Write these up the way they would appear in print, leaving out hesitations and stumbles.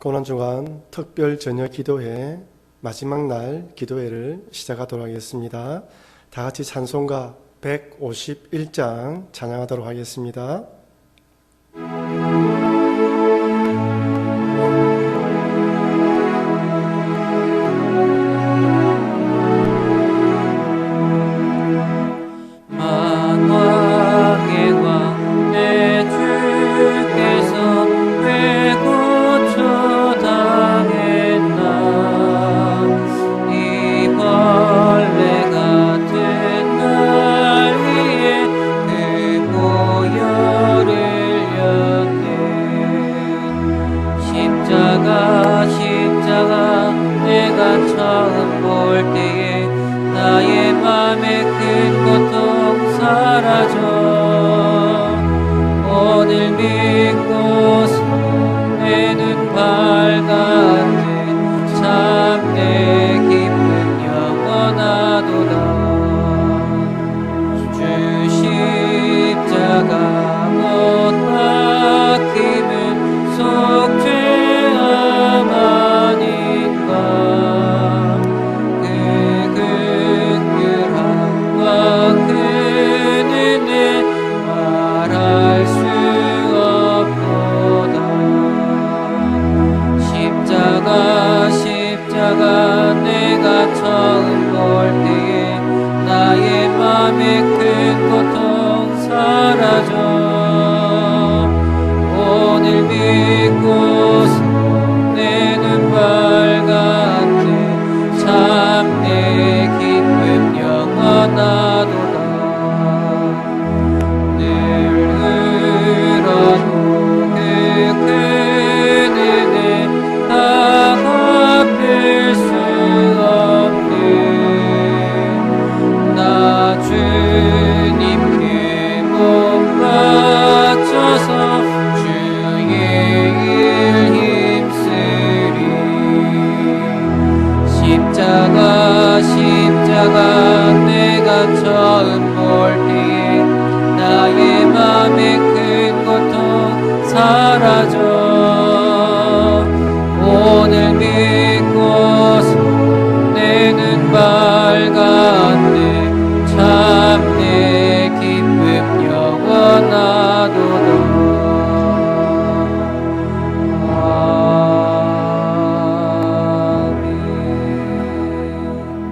고난주간 특별 저녁 기도회 마지막 날 기도회를 시작하도록 하겠습니다. 다 같이 찬송가 151장 찬양하도록 하겠습니다. 십자가 내가 처음 볼 때에 나의 맘에 큰 고통 사라져 오늘 믿고 손에는 밝았네 참 내 기쁨 영원하도다 주 십자가 못 박힘은 속죄함 아닌가 그 긍휼함과 그 은혜 말할 수 없도다 십자가 내가 처음 볼 때에 나의 맘에 큰 고통 사라져 오늘 믿고 손에는 밝았네 참 내 기쁨 영원하도다 늘 흘러도 그 큰 은혜 다 갚을 수 없네 나 주님께 못 바쳐서 주의 일 힘쓰리 십자가 내가 처음 볼 때에 나의 맘에 큰 고통 사라져 오늘 믿고 손에는 밝았네 참 내 기쁨 영원하도다 아멘.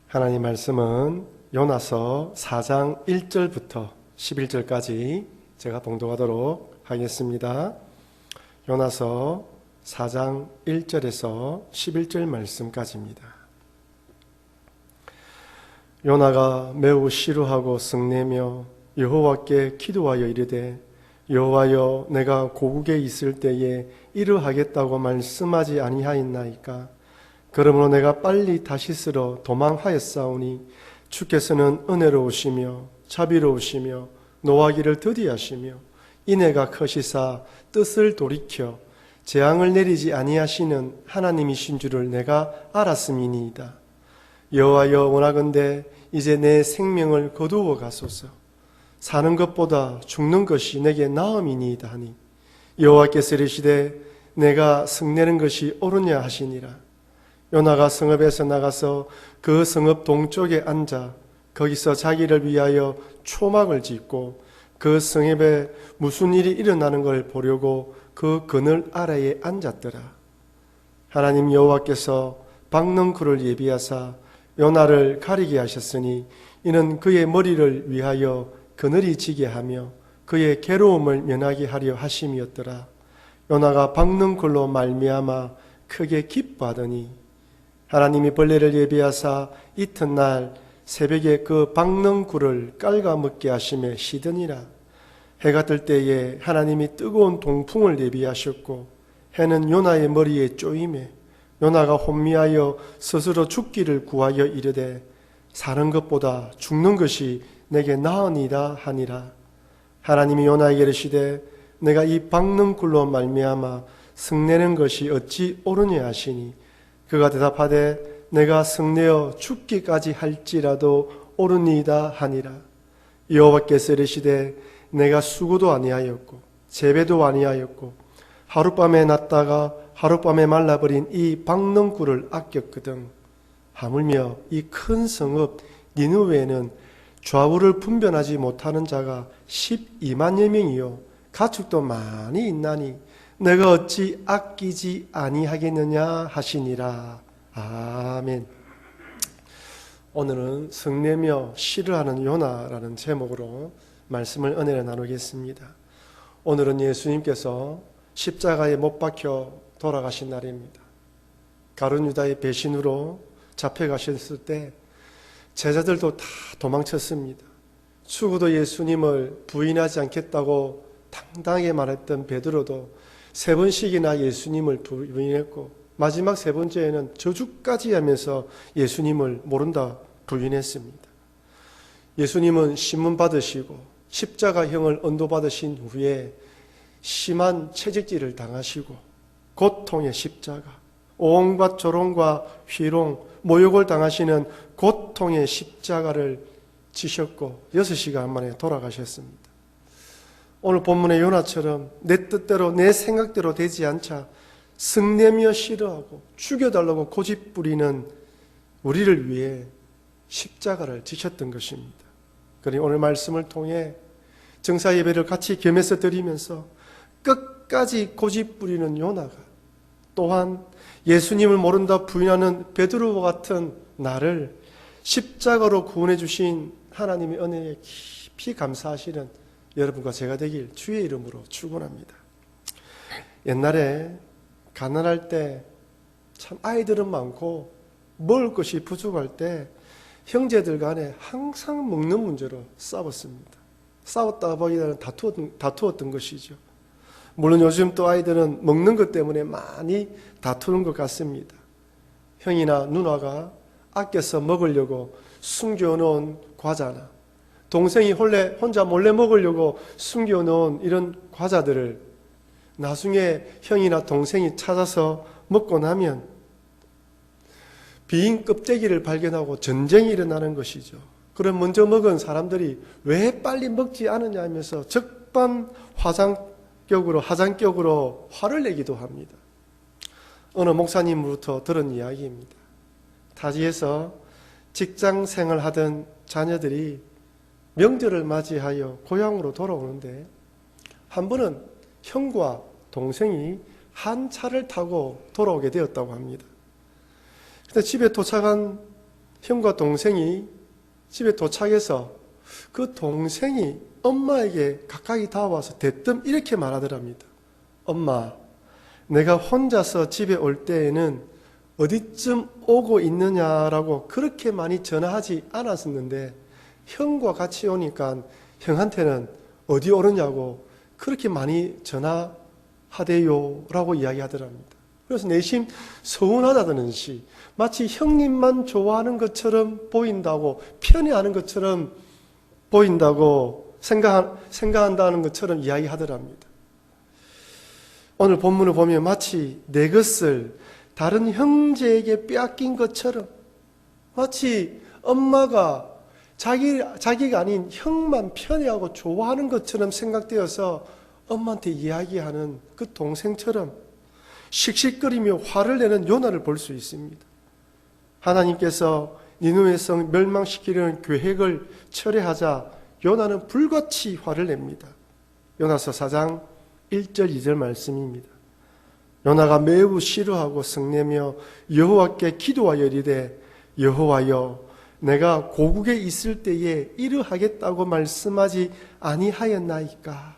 하나님 말씀은 요나서 4장 1절부터 11절까지 제가 봉독하도록 하겠습니다. 요나서 4장 1절에서 11절 말씀까지입니다. 요나가 매우 싫어하고 성내며 여호와께 기도하여 이르되 여호와여 내가 고국에 있을 때에 이러하겠다고 말씀하지 아니하였나이까 그러므로 내가 빨리 다시스로 도망하였사오니 주께서는 은혜로우시며 자비로우시며 노하기를 더디하시며 인애가 크시사 뜻을 돌이켜 재앙을 내리지 아니하시는 하나님이신 줄을 내가 알았음이니이다. 여호와여 원하건대 이제 내 생명을 거두어 가소서. 사는 것보다 죽는 것이 내게 나음이니이다 하니 여호와께서 이르시되 내가 성내는 것이 옳으냐 하시니라. 요나가 성읍에서 나가서 그 성읍 동쪽에 앉아 거기서 자기를 위하여 초막을 짓고 그 성읍에 무슨 일이 일어나는 걸 보려고 그 그늘 아래에 앉았더라. 하나님 여호와께서 박는 굴을 예비하사 요나를 가리게 하셨으니 이는 그의 머리를 위하여 그늘이 지게 하며 그의 괴로움을 면하게 하려 하심이었더라. 요나가 박는 굴로 말미암아 크게 기뻐하더니 하나님이 벌레를 예비하사 이튿날 새벽에 그 박는 굴을 깔가 먹게 하심에 시드니라. 해가 뜰 때에 하나님이 뜨거운 동풍을 예비하셨고 해는 요나의 머리에 쪼임에 요나가 혼미하여 스스로 죽기를 구하여 이르되 사는 것보다 죽는 것이 내게 나으니라 하니라. 하나님이 요나에게 이르시되 내가 이 박는 굴로 말미암아 성내는 것이 어찌 옳으냐 하시니 그가 대답하되 내가 성내어 죽기까지 할지라도 옳으니이다 하니라. 여호와께서 이르시되 내가 수고도 아니하였고 재배도 아니하였고 하룻밤에 났다가 하룻밤에 말라버린 이 박농굴을 아꼈거든. 하물며 이 큰 성읍 니느웨에는 좌우를 분별하지 못하는 자가 12만여 명이요 가축도 많이 있나니 내가 어찌 아끼지 아니하겠느냐 하시니라. 아멘. 오늘은 성내며 싫어하는 요나라는 제목으로 말씀을 은혜를 나누겠습니다. 오늘은 예수님께서 십자가에 못 박혀 돌아가신 날입니다. 가룟 유다의 배신으로 잡혀가셨을 때 제자들도 다 도망쳤습니다. 죽어도 예수님을 부인하지 않겠다고 당당하게 말했던 베드로도 3번씩이나 예수님을 부인했고 마지막 3번째에는 저주까지 하면서 예수님을 모른다 부인했습니다. 예수님은 신문 받으시고 십자가형을 언도받으신 후에 심한 채찍질을 당하시고 고통의 십자가, 오온과 조롱과 희롱, 모욕을 당하시는 고통의 십자가를 지셨고 6시간 만에 돌아가셨습니다. 오늘 본문의 요나처럼 내 뜻대로 내 생각대로 되지 않자 성내며 싫어하고 죽여달라고 고집부리는 우리를 위해 십자가를 지셨던 것입니다. 그러니 오늘 말씀을 통해 정사 예배를 같이 겸해서 드리면서 끝까지 고집부리는 요나가 또한 예수님을 모른다 부인하는 베드로와 같은 나를 십자가로 구원해 주신 하나님의 은혜에 깊이 감사하시는 여러분과 제가 되길 주의 이름으로 축원합니다. 옛날에 가난할 때 참 아이들은 많고 먹을 것이 부족할 때 형제들 간에 항상 먹는 문제로 싸웠습니다. 싸웠다 보기에는 다투었던 것이죠. 물론 요즘 또 아이들은 먹는 것 때문에 많이 다투는 것 같습니다. 형이나 누나가 아껴서 먹으려고 숨겨놓은 과자나 동생이 혼자 몰래 먹으려고 숨겨놓은 이런 과자들을 나중에 형이나 동생이 찾아서 먹고 나면 빈 껍데기를 발견하고 전쟁이 일어나는 것이죠. 그럼 먼저 먹은 사람들이 왜 빨리 먹지 않느냐 하면서 하장격으로 화를 내기도 합니다. 어느 목사님으로부터 들은 이야기입니다. 타지에서 직장 생활하던 자녀들이 명절을 맞이하여 고향으로 돌아오는데 한 번은 형과 동생이 한 차를 타고 돌아오게 되었다고 합니다. 그런데 집에 도착한 형과 동생이 집에 도착해서 그 동생이 엄마에게 가까이 다가와서 대뜸 이렇게 말하더랍니다. 엄마, 내가 혼자서 집에 올 때에는 어디쯤 오고 있느냐라고 그렇게 많이 전화하지 않았었는데 형과 같이 오니까 형한테는 어디 오느냐고 그렇게 많이 전화하대요 라고 이야기하더랍니다. 그래서 내심 서운하다는 시 마치 형님만 좋아하는 것처럼 보인다고 편애하는 것처럼 보인다고 생각한다는 것처럼 이야기하더랍니다. 오늘 본문을 보면 마치 내 것을 다른 형제에게 빼앗긴 것처럼 마치 엄마가 자기가 아닌 형만 편애하고 좋아하는 것처럼 생각되어서 엄마한테 이야기하는 그 동생처럼 씩씩거리며 화를 내는 요나를 볼 수 있습니다. 하나님께서 니느웨 성 멸망시키려는 계획을 철회하자 요나는 불같이 화를 냅니다. 요나서 4장 1절 2절 말씀입니다. 요나가 매우 싫어하고 성내며 여호와께 기도하여 이르되 여호와여 내가 고국에 있을 때에 이르하겠다고 말씀하지 아니하였나이까.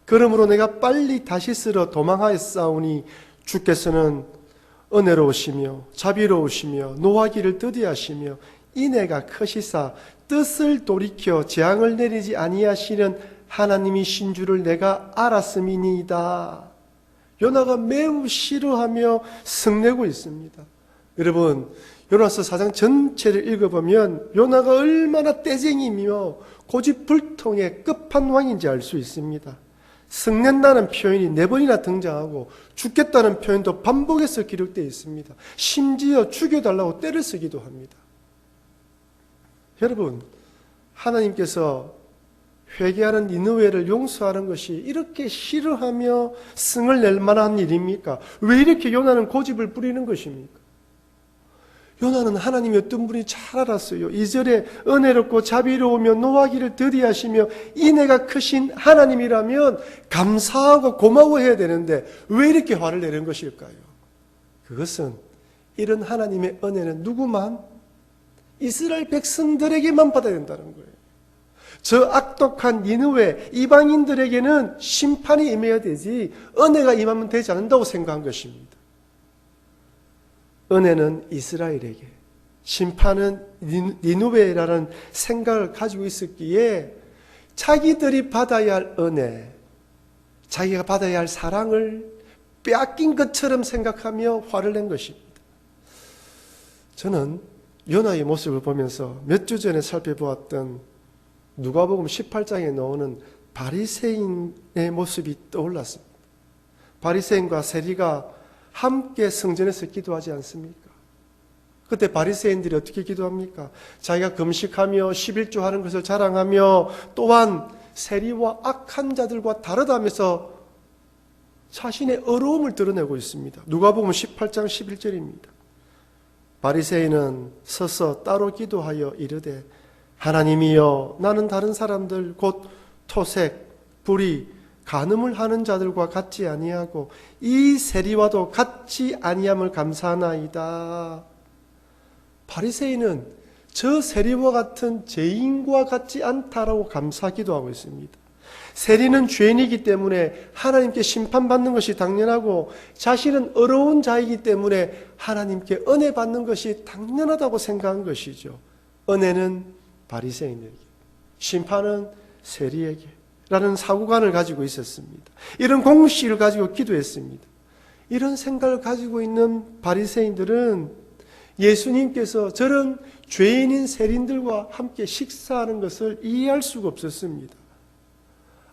그러므로 내가 빨리 다시스로 도망하였사오니 주께서는 은혜로우시며 자비로우시며 노하기를 더디하시며 인애가 크시사 뜻을 돌이켜 재앙을 내리지 아니하시는 하나님이신 줄을 내가 알았음이니이다. 요나가 매우 싫어하며 성내고 있습니다. 여러분, 요나서 4장 전체를 읽어보면 요나가 얼마나 떼쟁이며 고집불통의 끝판왕인지 알 수 있습니다. 성낸다는 표현이 4번이나 등장하고 죽겠다는 표현도 반복해서 기록되어 있습니다. 심지어 죽여달라고 때를 쓰기도 합니다. 여러분, 하나님께서 회개하는 니느웨를 용서하는 것이 이렇게 싫어하며 승을 낼 만한 일입니까? 왜 이렇게 요나는 고집을 부리는 것입니까? 요나는 하나님이 어떤 분이 잘 알았어요. 2절에 은혜롭고 자비로우며 노하기를 더디하시며 인애가 크신 하나님이라면 감사하고 고마워해야 되는데 왜 이렇게 화를 내는 것일까요? 그것은 이런 하나님의 은혜는 누구만? 이스라엘 백성들에게만 받아야 된다는 거예요. 저 악독한 니느웨 이방인들에게는 심판이 임해야 되지 은혜가 임하면 되지 않는다고 생각한 것입니다. 은혜는 이스라엘에게, 심판은 니느웨라는 생각을 가지고 있었기에 자기들이 받아야 할 은혜, 자기가 받아야 할 사랑을 빼앗긴 것처럼 생각하며 화를 낸 것입니다. 저는 요나의 모습을 보면서 몇 주 전에 살펴보았던 누가복음 18장에 나오는 바리새인의 모습이 떠올랐습니다. 바리새인과 세리가 함께 성전에서 기도하지 않습니까? 그때 바리새인들이 어떻게 기도합니까? 자기가 금식하며 11조 하는 것을 자랑하며 또한 세리와 악한 자들과 다르다면서 자신의 어려움을 드러내고 있습니다. 누가복음 18장 11절입니다. 바리새인은 서서 따로 기도하여 이르되 하나님이여 나는 다른 사람들 곧 토색, 불의, 간음을 하는 자들과 같지 아니하고 이 세리와도 같지 아니함을 감사하나이다. 바리새인은 저 세리와 같은 죄인과 같지 않다라고 감사 기도하고 있습니다. 세리는 죄인이기 때문에 하나님께 심판받는 것이 당연하고 자신은 어려운 자이기 때문에 하나님께 은혜 받는 것이 당연하다고 생각한 것이죠. 은혜는 바리새인에게, 심판은 세리에게 라는 사고관을 가지고 있었습니다. 이런 공식을 가지고 기도했습니다. 이런 생각을 가지고 있는 바리새인들은 예수님께서 저런 죄인인 세리들과 함께 식사하는 것을 이해할 수가 없었습니다.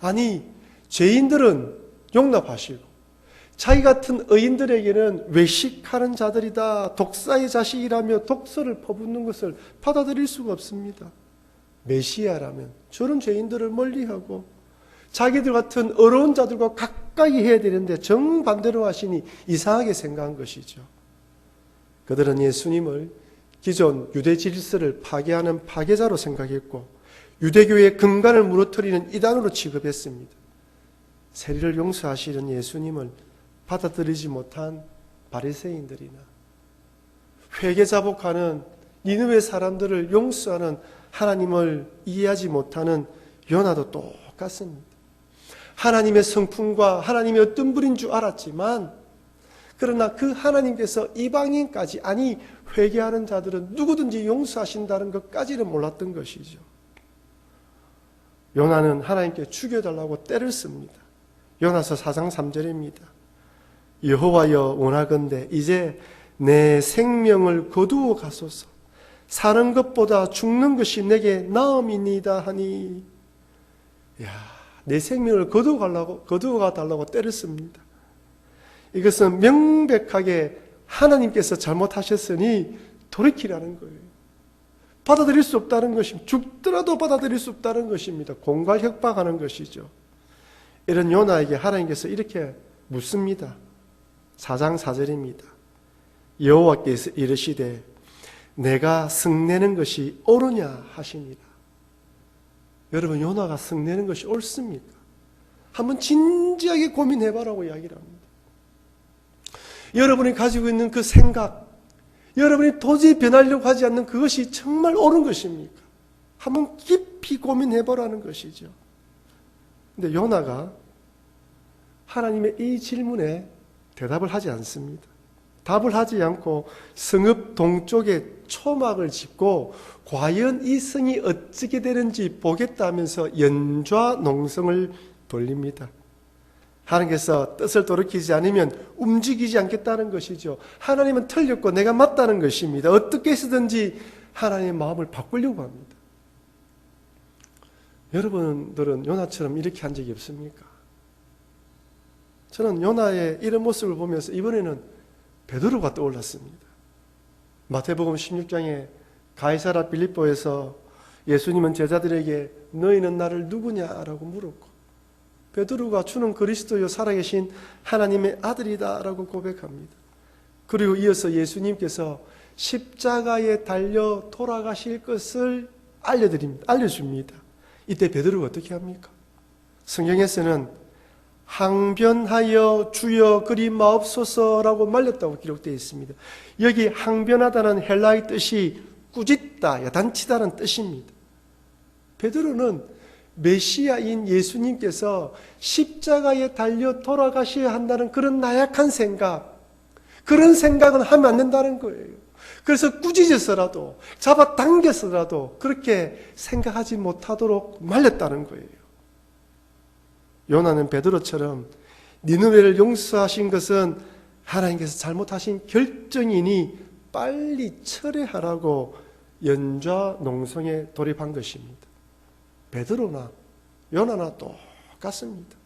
아니, 죄인들은 용납하시고 자기 같은 의인들에게는 외식하는 자들이다, 독사의 자식이라며 독서를 퍼붓는 것을 받아들일 수가 없습니다. 메시아라면 저런 죄인들을 멀리하고 자기들 같은 어려운 자들과 가까이 해야 되는데 정반대로 하시니 이상하게 생각한 것이죠. 그들은 예수님을 기존 유대 질서를 파괴하는 파괴자로 생각했고 유대교의 근간을 무너뜨리는 이단으로 취급했습니다. 세리를 용서하시는 예수님을 받아들이지 못한 바리새인들이나 회개자복하는 니느웨 사람들을 용서하는 하나님을 이해하지 못하는 요나도 똑같습니다. 하나님의 성품과 하나님의 어떤 분인 줄 알았지만 그러나 그 하나님께서 이방인까지, 아니 회개하는 자들은 누구든지 용서하신다는 것까지는 몰랐던 것이죠. 요나는 하나님께 죽여달라고 때를 씁니다. 요나서 4장 3절입니다. 여호와여 원하건대 이제 내 생명을 거두어 가소서. 사는 것보다 죽는 것이 내게 나음이니이다 하니, 내 생명을 거두어 달라고 때를 씁니다. 이것은 명백하게 하나님께서 잘못하셨으니 돌이키라는 거예요. 받아들일 수 없다는 것입니다. 죽더라도 받아들일 수 없다는 것입니다. 공갈 협박하는 것이죠. 이런 요나에게 하나님께서 이렇게 묻습니다. 4장 4절입니다. 여호와께서 이르시되 내가 성내는 것이 옳으냐 하시니라. 여러분, 요나가 성내는 것이 옳습니까? 한번 진지하게 고민해봐라고 이야기를 합니다. 여러분이 가지고 있는 그 생각, 여러분이 도저히 변하려고 하지 않는 그것이 정말 옳은 것입니까? 한번 깊이 고민해보라는 것이죠. 근데 요나가 하나님의 이 질문에 대답을 하지 않습니다. 답을 하지 않고 성읍 동쪽에 초막을 짓고 과연 이 성이 어떻게 되는지 보겠다면서 연좌 농성을 돌립니다. 하나님께서 뜻을 돌이키지 않으면 움직이지 않겠다는 것이죠. 하나님은 틀렸고 내가 맞다는 것입니다. 어떻게 해서든지 하나님의 마음을 바꾸려고 합니다. 여러분들은 요나처럼 이렇게 한 적이 없습니까? 저는 요나의 이런 모습을 보면서 이번에는 베드로가 떠올랐습니다. 마태복음 16장에 가이사랴 빌립보에서 예수님은 제자들에게 너희는 나를 누구냐라고 물었고, 베드로가 주는 그리스도요 살아계신 하나님의 아들이다라고 고백합니다. 그리고 이어서 예수님께서 십자가에 달려 돌아가실 것을 알려줍니다. 이때 베드로가 어떻게 합니까? 성경에서는 항변하여 주여 그리 마옵소서라고 말렸다고 기록되어 있습니다. 여기 항변하다는 헬라의 뜻이 꾸짖다, 야단치다는 뜻입니다. 베드로는 메시아인 예수님께서 십자가에 달려 돌아가셔야 한다는 그런 나약한 생각, 그런 생각은 하면 안 된다는 거예요. 그래서 꾸짖어서라도 잡아당겨서라도 그렇게 생각하지 못하도록 말렸다는 거예요. 요나는 베드로처럼 니느웨를 용서하신 것은 하나님께서 잘못하신 결정이니 빨리 철회하라고 연좌 농성에 돌입한 것입니다. 베드로나 요나나 똑같습니다.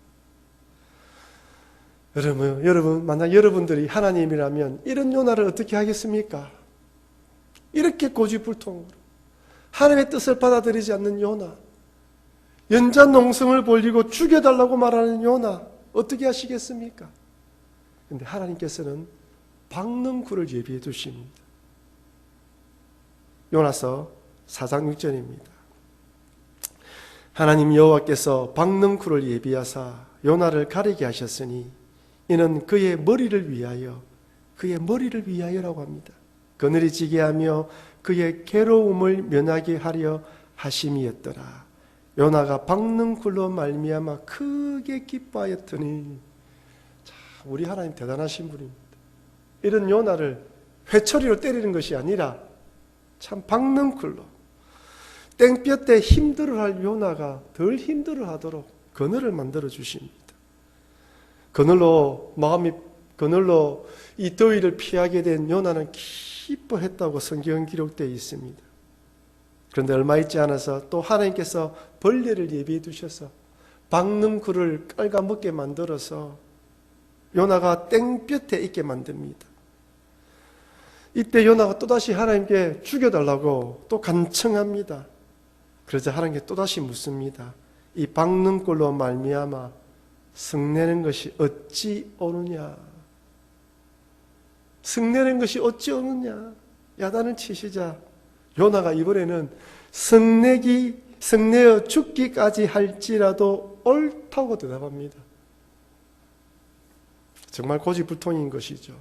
여러분 만약 여러분들이 하나님이라면 이런 요나를 어떻게 하겠습니까? 이렇게 고집불통으로 하나님의 뜻을 받아들이지 않는 요나, 연좌 농성을 벌이고 죽여달라고 말하는 요나 어떻게 하시겠습니까? 그런데 하나님께서는 박능쿨을 예비해 두십니다. 요나서 4장 6절입니다. 하나님 여호와께서 박능쿨을 예비하사 요나를 가리게 하셨으니 이는 그의 머리를 위하여라고 합니다. 그늘이 지게 하며 그의 괴로움을 면하게 하려 하심이었더라. 요나가 박능쿨로 말미암아 크게 기뻐하였더니, 자, 우리 하나님 대단하신 분입니다. 이런 요나를 회초리로 때리는 것이 아니라 참 박능쿨로 땡볕에 힘들어할 요나가 덜 힘들어하도록 그늘을 만들어 주십니다. 그늘로 이 더위를 피하게 된 요나는 기뻐했다고 성경 기록되어 있습니다. 그런데 얼마 있지 않아서 또 하나님께서 벌레를 예비해 두셔서 박능쿨을 깔아먹게 만들어서 요나가 땡볕에 있게 만듭니다. 이때 요나가 또다시 하나님께 죽여달라고 또 간청합니다. 그러자 하나님께 또다시 묻습니다. 이 박능쿨로 말미암아 성내는 것이 어찌 오느냐? 성내는 것이 어찌 오느냐? 야단을 치시자 요나가 이번에는 성내어 죽기까지 할지라도 옳다고 대답합니다. 정말 고집불통인 것이죠.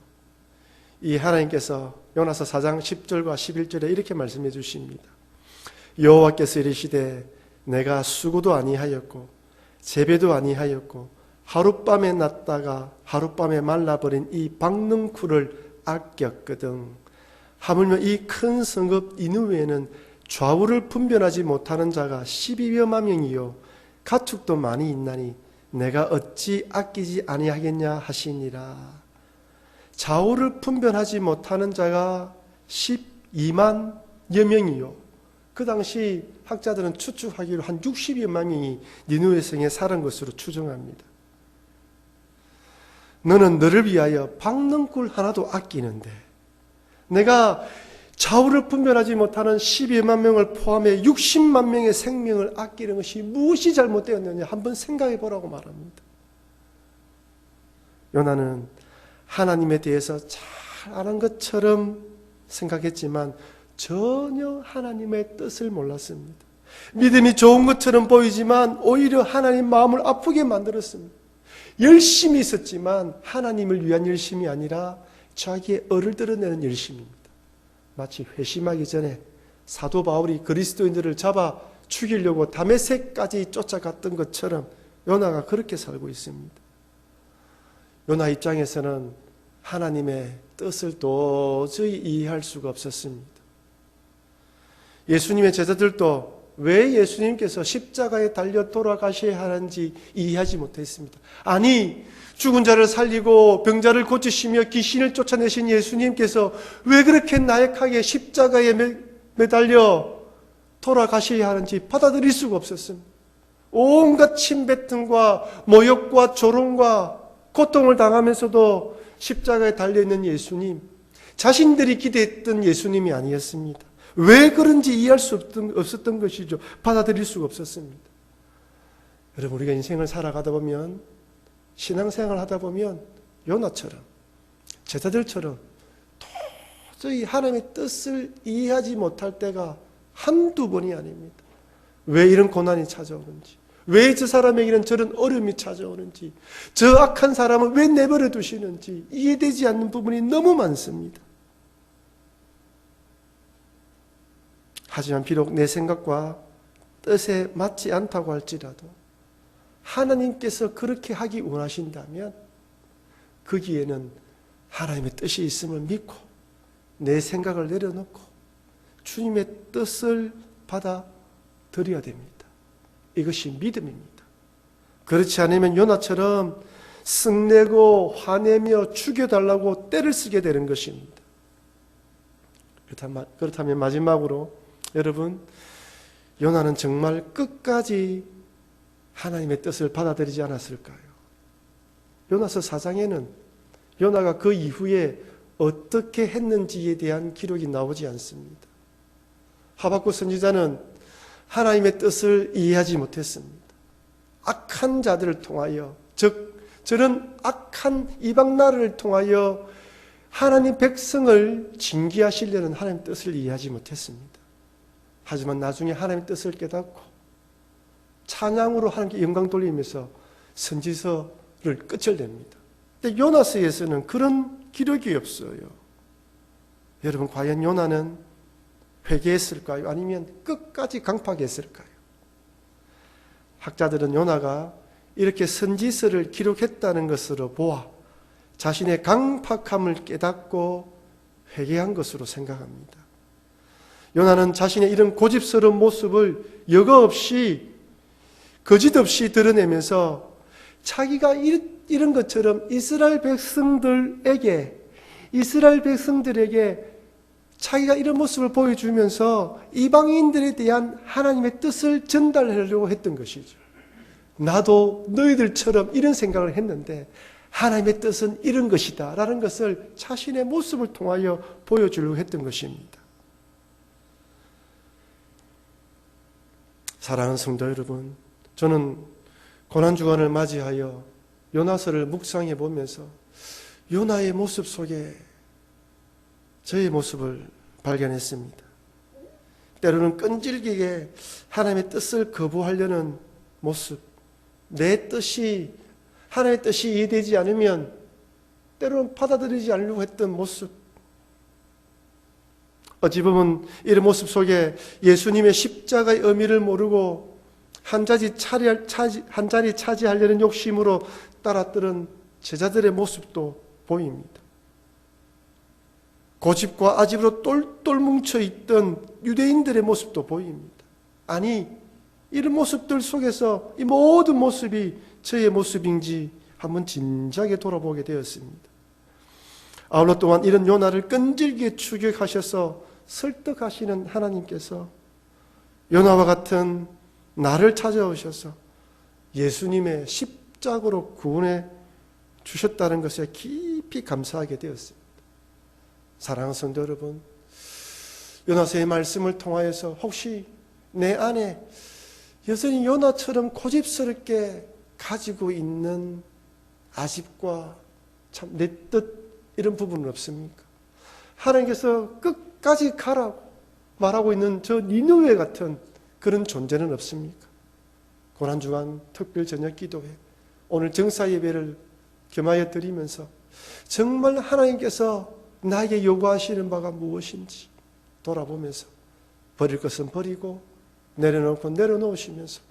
이 하나님께서 요나서 4장 10절과 11절에 이렇게 말씀해 주십니다. 여호와께서 이르시되 내가 수고도 아니하였고 재배도 아니하였고 하룻밤에 났다가 하룻밤에 말라버린 이 박능쿨을 아꼈거든. 하물며 이 큰 성읍 니느웨에는 좌우를 분별하지 못하는 자가 12여만 명이요 가축도 많이 있나니 내가 어찌 아끼지 아니하겠냐 하시니라. 좌우를 분별하지 못하는 자가 12만여 명이요. 그 당시 학자들은 추측하기로 한 60여만 명이 니느웨 성에 사는 것으로 추정합니다. 너는 너를 위하여 박능쿨 하나도 아끼는데 내가 좌우를 분별하지 못하는 12만 명을 포함해 60만 명의 생명을 아끼는 것이 무엇이 잘못되었느냐 한번 생각해 보라고 말합니다. 요나는 하나님에 대해서 잘 아는 것처럼 생각했지만 전혀 하나님의 뜻을 몰랐습니다. 믿음이 좋은 것처럼 보이지만 오히려 하나님 마음을 아프게 만들었습니다. 열심히 있었지만 하나님을 위한 열심이 아니라 자기의 얼을 드러내는 열심입니다. 마치 회심하기 전에 사도 바울이 그리스도인들을 잡아 죽이려고 다메섹까지 쫓아갔던 것처럼 요나가 그렇게 살고 있습니다. 요나 입장에서는 하나님의 뜻을 도저히 이해할 수가 없었습니다. 예수님의 제자들도 왜 예수님께서 십자가에 달려 돌아가셔야 하는지 이해하지 못했습니다. 아니, 죽은 자를 살리고 병자를 고치시며 귀신을 쫓아내신 예수님께서 왜 그렇게 나약하게 십자가에 매달려 돌아가셔야 하는지 받아들일 수가 없었습니다. 온갖 침뱉음과 모욕과 조롱과 고통을 당하면서도 십자가에 달려있는 예수님, 자신들이 기대했던 예수님이 아니었습니다. 왜 그런지 이해할 수 없었던 것이죠. 받아들일 수가 없었습니다. 여러분, 우리가 인생을 살아가다 보면, 신앙생활을 하다 보면 요나처럼, 제자들처럼 도저히 하나님의 뜻을 이해하지 못할 때가 한두 번이 아닙니다. 왜 이런 고난이 찾아오는지, 왜 저 사람에게는 저런 어려움이 찾아오는지, 저 악한 사람은 왜 내버려 두시는지 이해되지 않는 부분이 너무 많습니다. 하지만 비록 내 생각과 뜻에 맞지 않다고 할지라도 하나님께서 그렇게 하기 원하신다면 거기에는 하나님의 뜻이 있음을 믿고 내 생각을 내려놓고 주님의 뜻을 받아들여야 됩니다. 이것이 믿음입니다. 그렇지 않으면 요나처럼 승내고 화내며 죽여달라고 떼를 쓰게 되는 것입니다. 그렇다면 마지막으로 여러분, 요나는 정말 끝까지 하나님의 뜻을 받아들이지 않았을까요? 요나서 4장에는 요나가 그 이후에 어떻게 했는지에 대한 기록이 나오지 않습니다. 하박국 선지자는 하나님의 뜻을 이해하지 못했습니다. 악한 자들을 통하여, 즉 저런 악한 이방 나라를 통하여 하나님 백성을 징계하시려는 하나님의 뜻을 이해하지 못했습니다. 하지만 나중에 하나님의 뜻을 깨닫고 찬양으로 하나님께 영광 돌리면서 선지서를 끝을 냅니다. 근데 요나서에서는 그런 기록이 없어요. 여러분, 과연 요나는 회개했을까요? 아니면 끝까지 강팍했을까요? 학자들은 요나가 이렇게 선지서를 기록했다는 것으로 보아 자신의 강팍함을 깨닫고 회개한 것으로 생각합니다. 요나는 자신의 이런 고집스러운 모습을 여과 없이, 거짓 없이 드러내면서 자기가 이런 것처럼 이스라엘 백성들에게 자기가 이런 모습을 보여주면서 이방인들에 대한 하나님의 뜻을 전달하려고 했던 것이죠. 나도 너희들처럼 이런 생각을 했는데 하나님의 뜻은 이런 것이다 라는 것을 자신의 모습을 통하여 보여주려고 했던 것입니다. 사랑하는 성도 여러분, 저는 고난주간을 맞이하여 요나서를 묵상해 보면서 요나의 모습 속에 저의 모습을 발견했습니다. 때로는 끈질기게 하나님의 뜻을 거부하려는 모습, 내 뜻이, 하나님의 뜻이 이해되지 않으면 때로는 받아들이지 않으려고 했던 모습, 어찌 보면 이런 모습 속에 예수님의 십자가의 의미를 모르고 한 자리 차지하려는 욕심으로 따랐던 제자들의 모습도 보입니다. 고집과 아집으로 똘똘 뭉쳐있던 유대인들의 모습도 보입니다. 아니, 이런 모습들 속에서 이 모든 모습이 저의 모습인지 한번 진지하게 돌아보게 되었습니다. 아울러 또한 이런 요나를 끈질기게 추격하셔서 설득하시는 하나님께서 요나와 같은 나를 찾아오셔서 예수님의 십자가로 구원해 주셨다는 것에 깊이 감사하게 되었습니다. 사랑하는 성도 여러분, 요나서의 말씀을 통하여서 혹시 내 안에 여전히 요나처럼 고집스럽게 가지고 있는 아집과 참 내 뜻 이런 부분은 없습니까? 하나님께서 끝까지 가라고 말하고 있는 저 니느웨 같은 그런 존재는 없습니까? 고난주간 특별 저녁 기도회, 오늘 정사 예배를 겸하여 드리면서 정말 하나님께서 나에게 요구하시는 바가 무엇인지 돌아보면서 버릴 것은 버리고 내려놓고 내려놓으시면서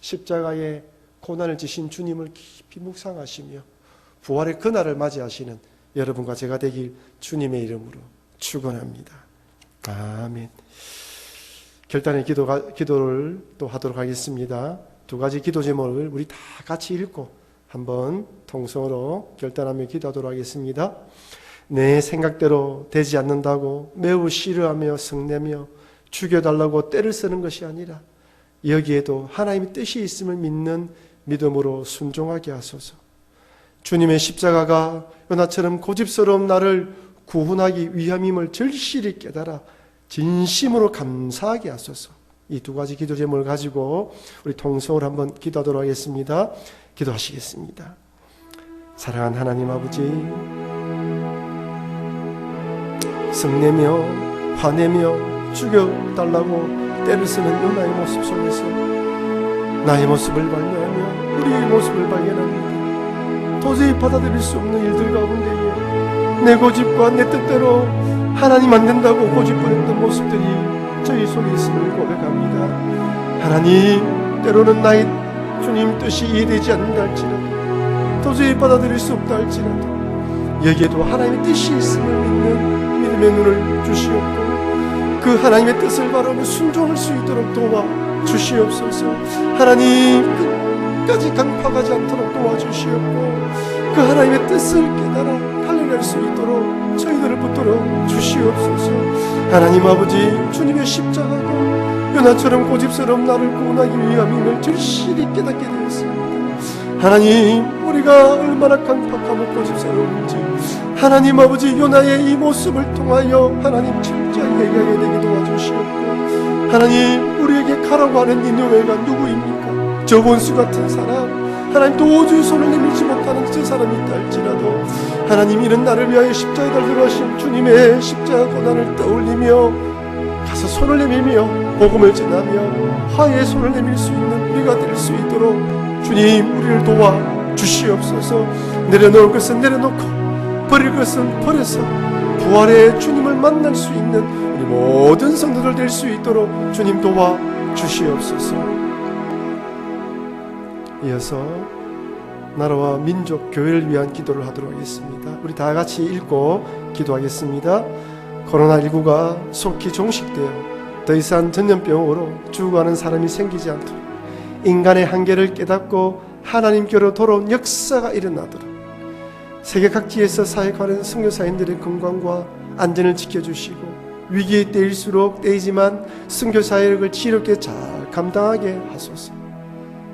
십자가에 고난을 지신 주님을 깊이 묵상하시며 부활의 그날을 맞이하시는 여러분과 제가 되길 주님의 이름으로 축원합니다. 아멘. 결단의 기도를 또 하도록 하겠습니다. 두 가지 기도 제목을 우리 다 같이 읽고 한번 통성으로 결단하며 기도하도록 하겠습니다. 내 생각대로 되지 않는다고 매우 싫어하며 성내며 죽여달라고 떼를 쓰는 것이 아니라 여기에도 하나님의 뜻이 있음을 믿는 믿음으로 순종하게 하소서. 주님의 십자가가 요나처럼 고집스러운 나를 구원하기 위함임을 절실히 깨달아 진심으로 감사하게 하소서. 이 두 가지 기도 제목을 가지고 우리 통성으로 한번 기도하도록 하겠습니다. 기도하시겠습니다. 사랑하는 하나님 아버지, 성내며 화내며 죽여달라고 때를 쓰는 은하의 모습 속에서 나의 모습을 발견하며 우리의 모습을 발견합니다. 도저히 받아들일 수 없는 일들 가운데에 내 고집과 내 뜻대로 하나님 안 된다고 고집부렸던 모습들이 저희 속에 있음을 고백합니다. 하나님, 때로는 나의 주님 뜻이 이해되지 않는다 할지라도, 도저히 받아들일 수 없다 할지라도 여기에도 하나님의 뜻이 있음을 믿는 믿음의 눈을 주시옵고 그 하나님의 뜻을 바라보며 순종할 수 있도록 도와 주시옵소서. 하나님, 끝까지 강팍하지 않도록 도와주시옵고 그 하나님의 뜻을 깨달아 달려갈 수 있도록 저희들을 붙들어 주시옵소서. 하나님 아버지, 주님의 십자가가 요나처럼 고집스러운 나를 구원하기 위함임을 절실히 깨닫게 되었습니다. 하나님, 우리가 얼마나 강팍하고 고집스러운지 하나님 아버지, 요나의 이 모습을 통하여 하나님 진짜 얘기하게 되게 도와주시옵고 하나님, 우리에게 가라고 하는 니느웨가 누구입니까? 저 원수 같은 사람, 하나님 도저히 손을 내밀지 못하는 저 사람이 있다 할지라도 하나님, 이는 나를 위하여 십자가에 달려 가신 주님의 십자가 고난을 떠올리며 가서 손을 내밀며 복음을 전하며 화해의 손을 내밀 수 있는 우리가 될 수 있도록 주님, 우리를 도와 주시옵소서. 내려놓을 것은 내려놓고 버릴 것은 버려서 부활의 주님을 만날 수 있는 우리 모든 성도들 될 수 있도록 주님 도와 주시옵소서. 이어서 나라와 민족 교회를 위한 기도를 하도록 하겠습니다. 우리 다 같이 읽고 기도하겠습니다. 코로나19가 속히 종식되어 더 이상 전염병으로 죽어가는 사람이 생기지 않도록 인간의 한계를 깨닫고 하나님께로 돌아온 역사가 일어나도록 세계 각지에서 사역하는 선교사님들의 건강과 안전을 지켜주시고 위기의 때일수록 때이지만 선교사역을 지혜롭게 잘 감당하게 하소서.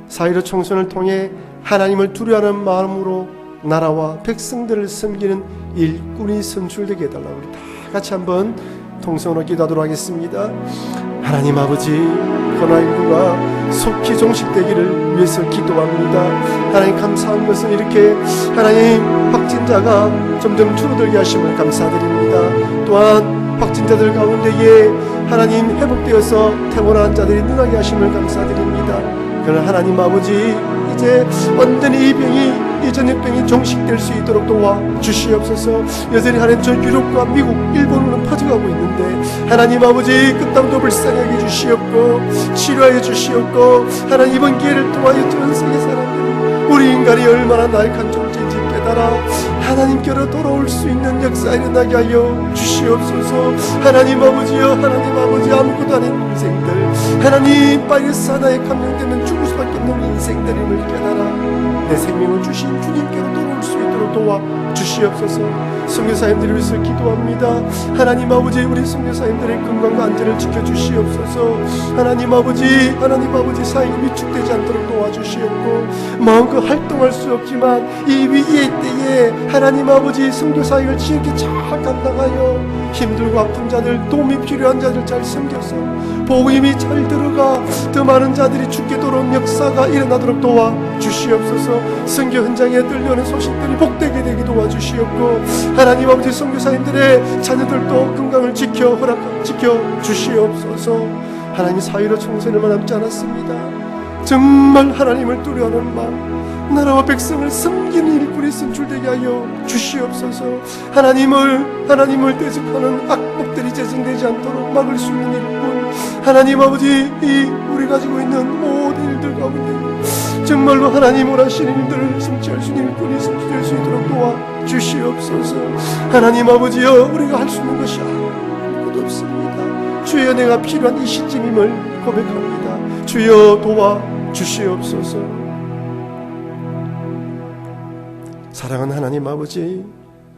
4.15 총선을 통해 하나님을 두려워하는 마음으로 나라와 백성들을 섬기는 일꾼이 선출되게 해달라고 우리 다 같이 한번 통성으로 기도하도록 하겠습니다. 하나님 아버지, 코로나19가 속히 종식되기를 위해서 기도합니다. 하나님, 감사한 것은 이렇게 하나님 확진자가 점점 줄어들게 하심을 감사드립니다. 또한 확진자들 가운데에 하나님 회복되어서 퇴원한 자들이 능하게 하심을 감사드립니다. 그러나 하나님 아버지, 이제 완전히 이 병이 이 전염병이 종식될 수 있도록 도와 주시옵소서. 여전히 하나님, 저 유럽과 미국, 일본으로 퍼져가고 있는데 하나님 아버지, 그 땅도 불쌍하게 주시옵고 치료하여 주시옵고 하나님, 이번 기회를 통하여 전 세계 사람들이 우리 인간이 얼마나 나약한 존재인지 깨달아 하나님께로 돌아올 수 있는 역사 일어나게 하여 주시옵소서. 하나님 아버지여, 하나님 아버지, 아무것도 아닌 인생들, 하나님 바이러스 하나에 감염되면 죽을 수밖에 없는 인생들임을 깨달아 내 생명을 주신 주님께로 돌아올 수 있도록 도와 주시옵소서. 선교사님들을 위해서 기도합니다. 하나님 아버지, 우리 선교사님들의 건강과 안전을 지켜주시옵소서. 하나님 아버지, 사역이 위축되지 않도록 도와주시옵고 마음껏 활동할 수 없지만 이 위기의 때에 하나님 아버지, 선교사역을 지혜롭게 잘 감당하여 힘들고 아픈 자들, 도움이 필요한 자들 잘 섬겨서 복음이 잘 들어가 더 많은 자들이 주께 돌아온 역사가 일어나도록 도와주시옵소서. 선교 현장에 들려오는 소식들이 복되게 되게 도와주시옵고 하나님 아버지, 선교사님들의 자녀들도 건강을 지켜 주시옵소서. 하나님, 4.15 총선을 남지 않았습니다. 정말 하나님을 두려워하는 마음, 나라와 백성을 섬기는 일꾼이 선출되게 하여 주시옵소서. 하나님을 대적하는 악법들이 재생되지 않도록 막을 수 있는 일꾼, 하나님 아버지, 이 우리 가지고 있는 모든 일들 가운데 정말로 하나님 원하시는 일들을 성취할 수 있는 일꾼이 성취될 수 있도록 도와주시옵소서. 하나님 아버지여, 우리가 할 수 있는 것이 아무것도 없습니다. 주여, 내가 필요한 이 시점임을 고백합니다. 주여, 도와주시옵소서. 사랑하는 하나님 아버지,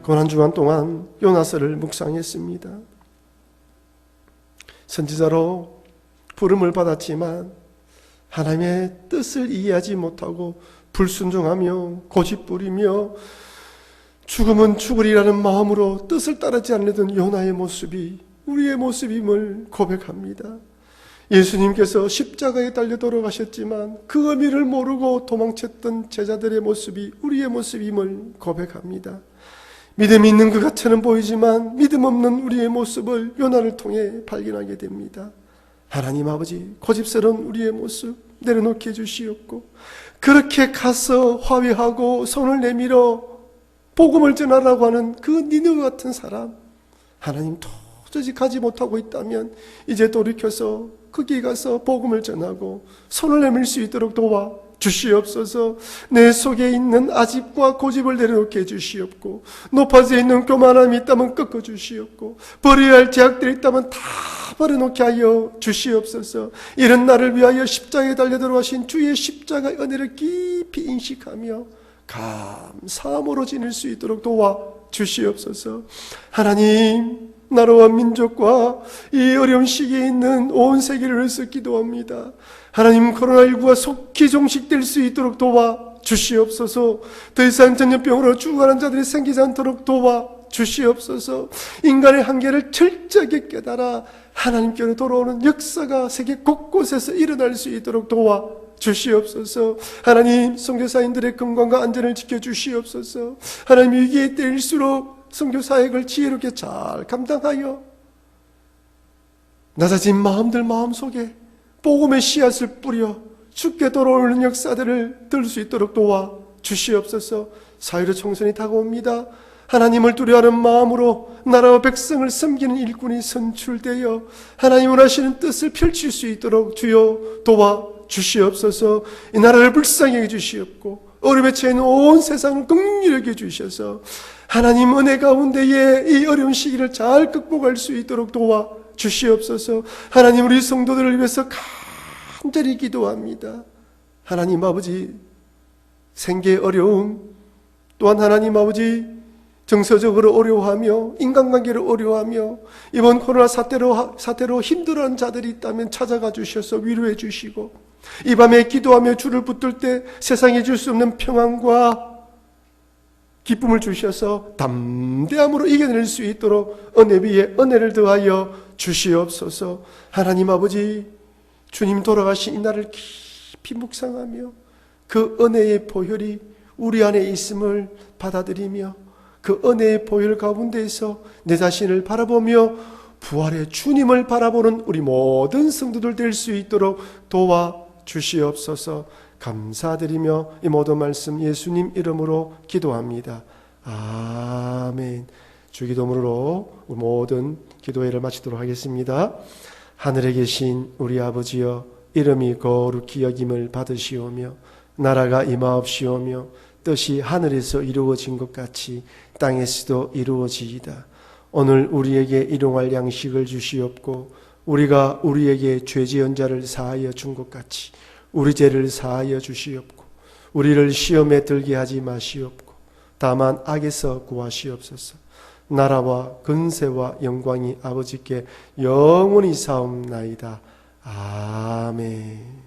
고난 주간 동안 요나서를 묵상했습니다. 선지자로 부름을 받았지만 하나님의 뜻을 이해하지 못하고 불순종하며 고집부리며 죽으면 죽으리라는 마음으로 뜻을 따르지 않는 요나의 모습이 우리의 모습임을 고백합니다. 예수님께서 십자가에 달려 돌아가셨지만 그 의미를 모르고 도망쳤던 제자들의 모습이 우리의 모습임을 고백합니다. 믿음이 있는 것 같이는 보이지만 믿음 없는 우리의 모습을 요나를 통해 발견하게 됩니다. 하나님 아버지, 고집스러운 우리의 모습 내려놓게 해주시옵고, 그렇게 가서 화해하고 손을 내밀어 복음을 전하라고 하는 그 니느웨 같은 사람, 하나님 도저히 가지 못하고 있다면 이제 돌이켜서 거기 가서 복음을 전하고 손을 내밀 수 있도록 도와 주시옵소서. 내 속에 있는 아집과 고집을 내려놓게 해주시옵고, 높아져 있는 교만함이 있다면 꺾어 주시옵고, 버려야 할 제약들이 있다면 다 버려놓게 하여 주시옵소서. 이런 나를 위하여 십자가에 달려 들어가신 주의 십자가의 은혜를 깊이 인식하며 감사함으로 지낼 수 있도록 도와 주시옵소서. 하나님, 나라와 민족과 이 어려운 시기에 있는 온 세계를 위해서 기도합니다. 하나님, 코로나19가 속히 종식될 수 있도록 도와 주시옵소서. 더 이상 전염병으로 죽어가는 자들이 생기지 않도록 도와 주시옵소서. 인간의 한계를 철저하게 깨달아 하나님께로 돌아오는 역사가 세계 곳곳에서 일어날 수 있도록 도와 주시옵소서. 하나님, 선교사님들의 건강과 안전을 지켜주시옵소서. 하나님, 위기에 때일수록 선교 사역을 지혜롭게 잘 감당하여 낮아진 마음들 마음속에 복음의 씨앗을 뿌려 죽게 돌아오는 역사들을 들 수 있도록 도와 주시옵소서. 사회로 총선이 다가옵니다. 하나님을 두려워하는 마음으로 나라와 백성을 섬기는 일꾼이 선출되어 하나님을 하시는 뜻을 펼칠 수 있도록 주여 도와 주시옵소서. 이 나라를 불쌍히 해주시옵고 어려움에 처해 있는 온 세상을 긍휼하게 주셔서 하나님 은혜 가운데에 이 어려운 시기를 잘 극복할 수 있도록 도와 주시옵소서. 하나님, 우리 성도들을 위해서 간절히 기도합니다. 하나님 아버지, 생계의 어려움, 또한 하나님 아버지 정서적으로 어려워하며 인간관계를 어려워하며 이번 코로나 사태로 힘들어하는 자들이 있다면 찾아가 주셔서 위로해 주시고, 이 밤에 기도하며 주를 붙들 때 세상에 줄 수 없는 평안과 기쁨을 주셔서 담대함으로 이겨낼 수 있도록 은혜 위에 은혜를 더하여 주시옵소서. 하나님 아버지, 주님 돌아가신 이 날을 깊이 묵상하며 그 은혜의 보혈이 우리 안에 있음을 받아들이며 그 은혜의 보혈 가운데에서 내 자신을 바라보며 부활의 주님을 바라보는 우리 모든 성도들 될 수 있도록 도와 주시옵소서. 감사드리며 이 모든 말씀 예수님 이름으로 기도합니다. 아멘. 주기도문으로 모든 기도회를 마치도록 하겠습니다. 하늘에 계신 우리 아버지여, 이름이 거룩히 여김을 받으시오며 나라가 임하옵시오며 뜻이 하늘에서 이루어진 것 같이 땅에서도 이루어지이다. 오늘 우리에게 일용할 양식을 주시옵고 우리가 우리에게 죄 지은 자를 사하여 준 것 같이 우리 죄를 사하여 주시옵고 우리를 시험에 들게 하지 마시옵고 다만 악에서 구하시옵소서. 나라와 근세와 영광이 아버지께 영원히 사옵나이다. 아멘.